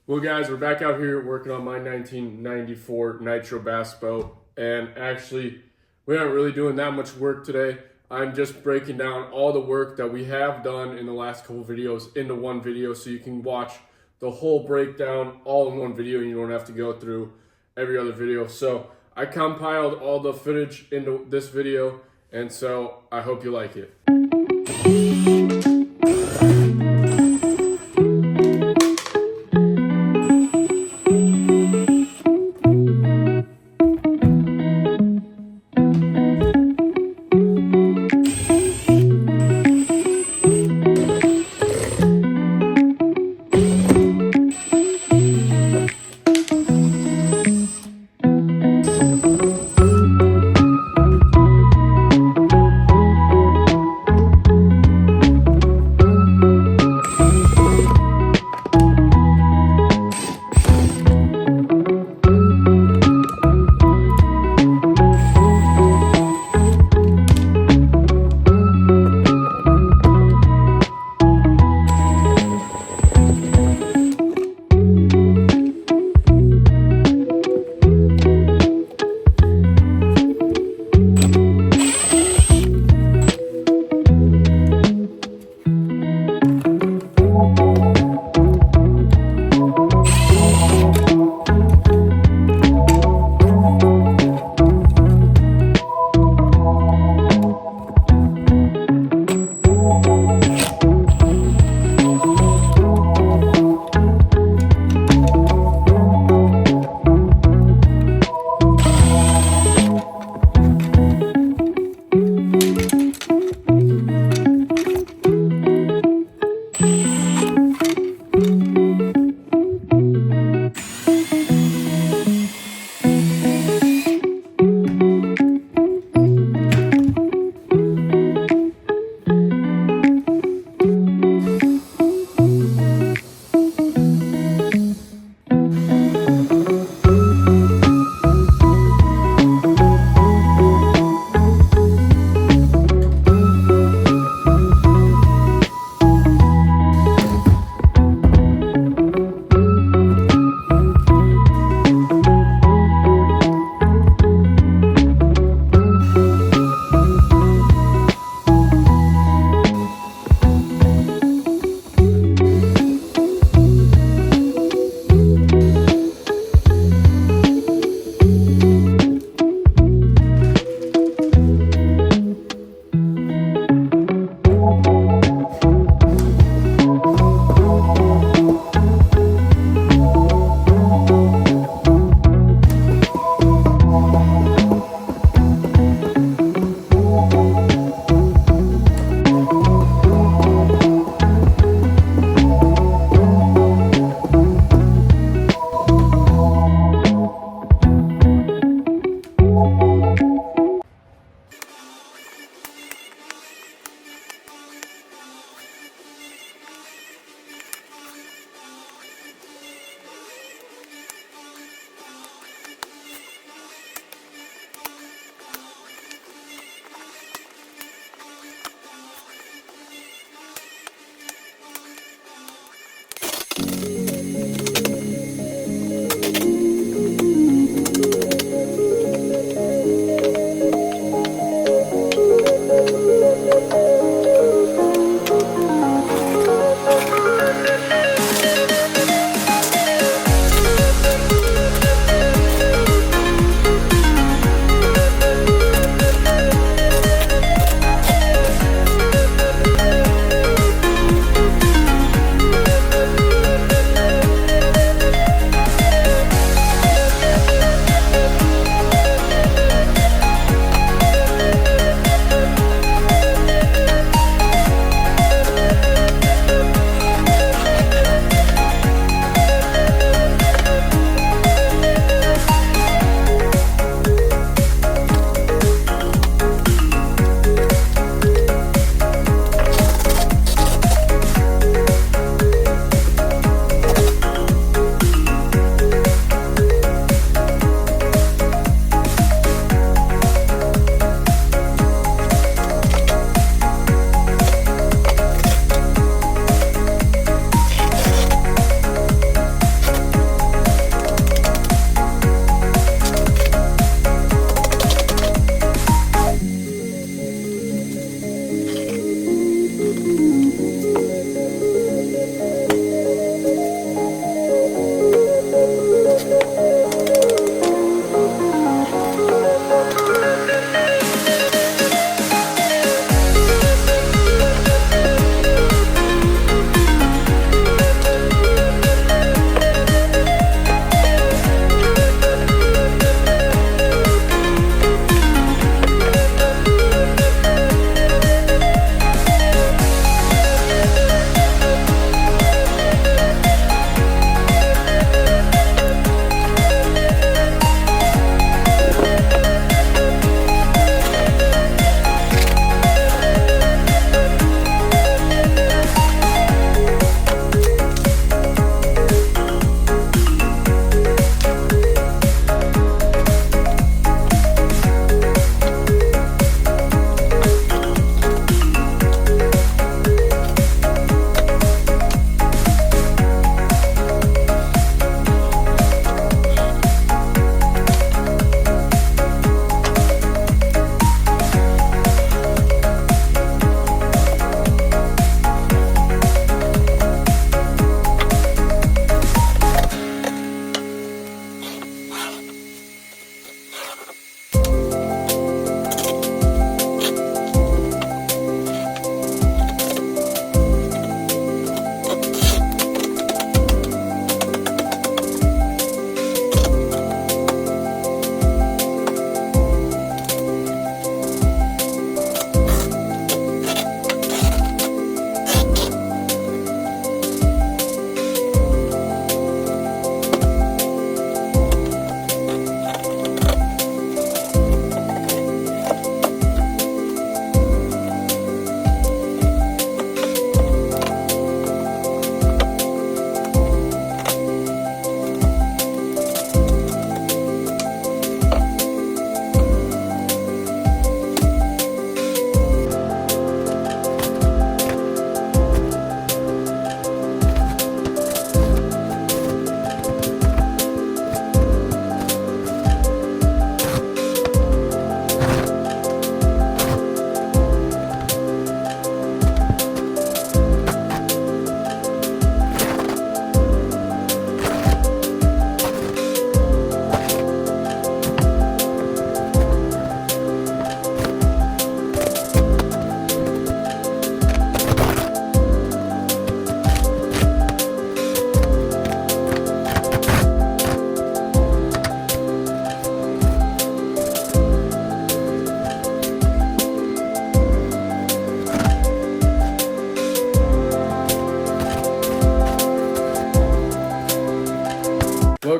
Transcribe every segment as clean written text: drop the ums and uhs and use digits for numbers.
Well, guys, we're back out here working on my 1994 Nitro bass boat, and actually, we aren't really doing that much work today. I'm just breaking down all the work that we have done in the last couple videos into one video so you can watch the whole breakdown all in one video and you don't have to go through every other video. So I compiled all the footage into this video, and so I hope you like it.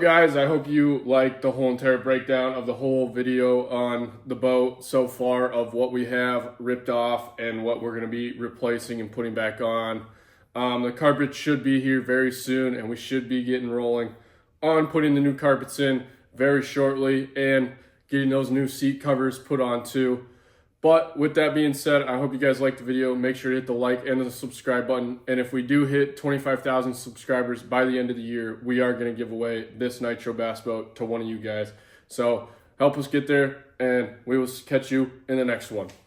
guys, I hope you liked the whole entire breakdown of the whole video on the boat so far of what we have ripped off and what we're going to be replacing and putting back on. The carpet should be here very soon, and we should be getting rolling on putting the new carpets in very shortly and getting those new seat covers put on too. But with that being said, I hope you guys liked the video. Make sure to hit the like and the subscribe button. And if we do hit 25,000 subscribers by the end of the year, we are going to give away this Nitro Bass boat to one of you guys. So help us get there, and we will catch you in the next one.